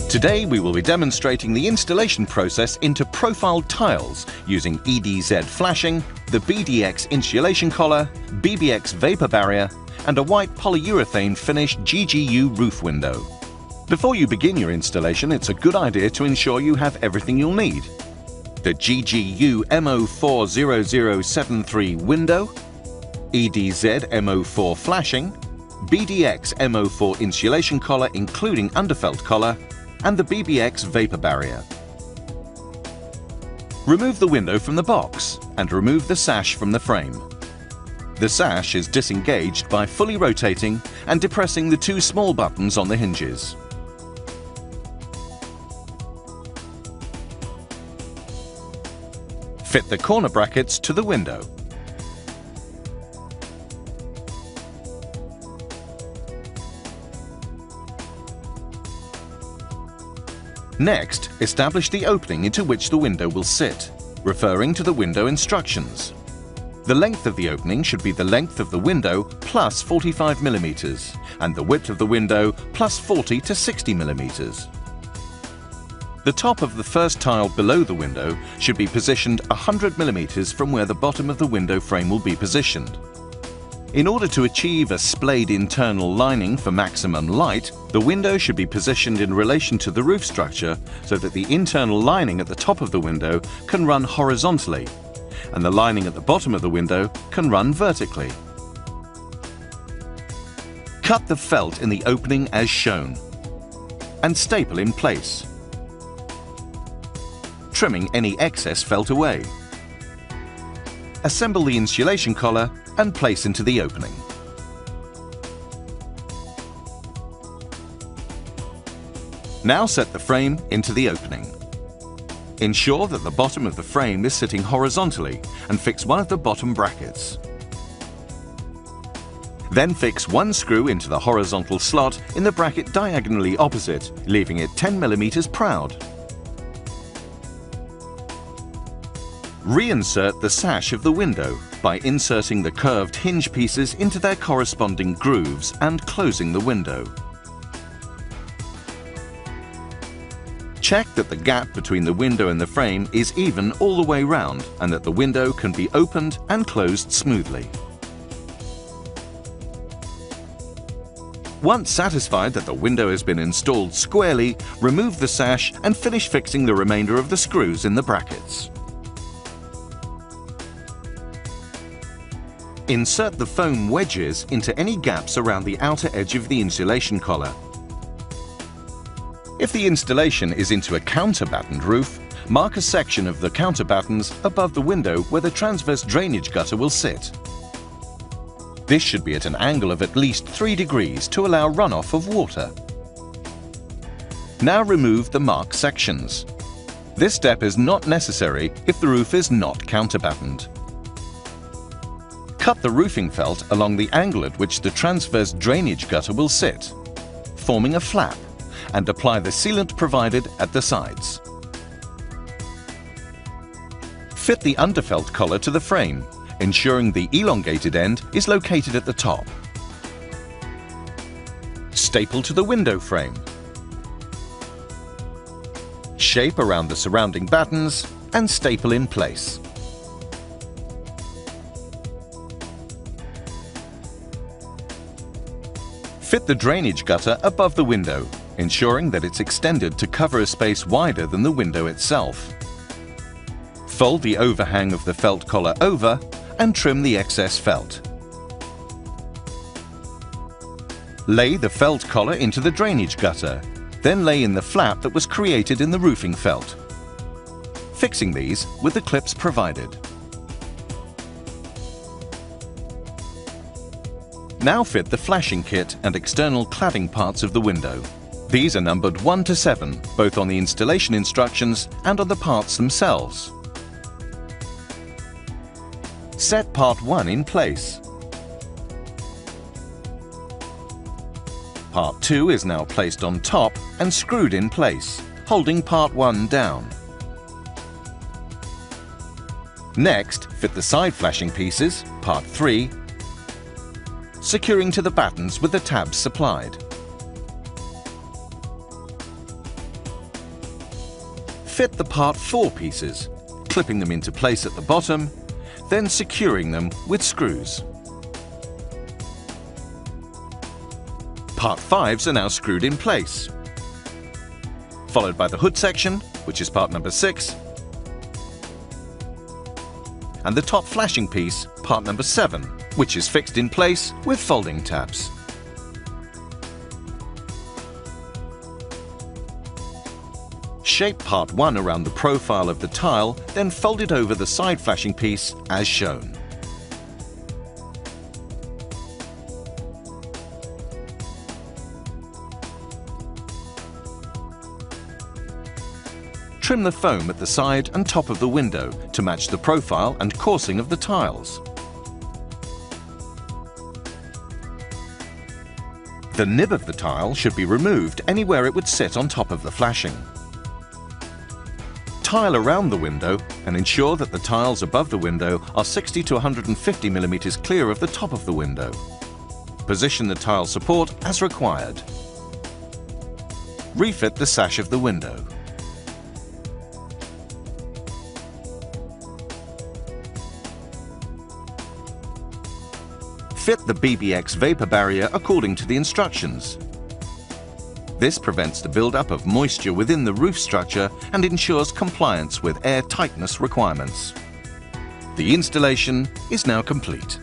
Today we will be demonstrating the installation process into profiled tiles using EDZ flashing, the BDX insulation collar, BBX vapor barrier and a white polyurethane finished GGU roof window. Before you begin your installation, it's a good idea to ensure you have everything you'll need. The GGU MO40073 window, EDZ MO4 flashing, BDX MO4 insulation collar including underfelt collar, and the BBX vapor barrier. Remove the window from the box and remove the sash from the frame. The sash is disengaged by fully rotating and depressing the two small buttons on the hinges. Fit the corner brackets to the window. Next, establish the opening into which the window will sit, referring to the window instructions. The length of the opening should be the length of the window plus 45 mm and the width of the window plus 40 to 60 mm. The top of the first tile below the window should be positioned 100 mm from where the bottom of the window frame will be positioned. In order to achieve a splayed internal lining for maximum light, the window should be positioned in relation to the roof structure so that the internal lining at the top of the window can run horizontally and the lining at the bottom of the window can run vertically. Cut the felt in the opening as shown and staple in place, trimming any excess felt away. Assemble the insulation collar and place into the opening. Now set the frame into the opening. Ensure that the bottom of the frame is sitting horizontally and fix one of the bottom brackets. Then fix one screw into the horizontal slot in the bracket diagonally opposite, leaving it 10 mm proud. Reinsert the sash of the window by inserting the curved hinge pieces into their corresponding grooves and closing the window. Check that the gap between the window and the frame is even all the way round and that the window can be opened and closed smoothly. Once satisfied that the window has been installed squarely, remove the sash and finish fixing the remainder of the screws in the brackets. Insert the foam wedges into any gaps around the outer edge of the insulation collar. If the installation is into a counterbattened roof, mark a section of the counterbattens above the window where the transverse drainage gutter will sit. This should be at an angle of at least 3 degrees to allow runoff of water. Now remove the marked sections. This step is not necessary if the roof is not counterbattened. Cut the roofing felt along the angle at which the transverse drainage gutter will sit, forming a flap, and apply the sealant provided at the sides. Fit the underfelt collar to the frame, ensuring the elongated end is located at the top. Staple to the window frame. Shape around the surrounding battens and staple in place. Fit the drainage gutter above the window, ensuring that it's extended to cover a space wider than the window itself. Fold the overhang of the felt collar over and trim the excess felt. Lay the felt collar into the drainage gutter, then lay in the flap that was created in the roofing felt, fixing these with the clips provided. Now fit the flashing kit and external cladding parts of the window. These are numbered 1 to 7, both on the installation instructions and on the parts themselves. Set part 1 in place. Part 2 is now placed on top and screwed in place, holding part 1 down. Next, fit the side flashing pieces, part 3, securing to the battens with the tabs supplied. Fit the part 4 pieces, clipping them into place at the bottom, then securing them with screws. Part 5s are now screwed in place, followed by the hood section, which is part number 6, and the top flashing piece, part number 7, which is fixed in place with folding tabs. Shape part 1 around the profile of the tile, then fold it over the side flashing piece as shown. Trim the foam at the side and top of the window to match the profile and coursing of the tiles. The nib of the tile should be removed anywhere it would sit on top of the flashing. Tile around the window and ensure that the tiles above the window are 60 to 150 mm clear of the top of the window. Position the tile support as required. Refit the sash of the window. Fit the BBX vapor barrier according to the instructions. This prevents the build-up of moisture within the roof structure and ensures compliance with air tightness requirements. The installation is now complete.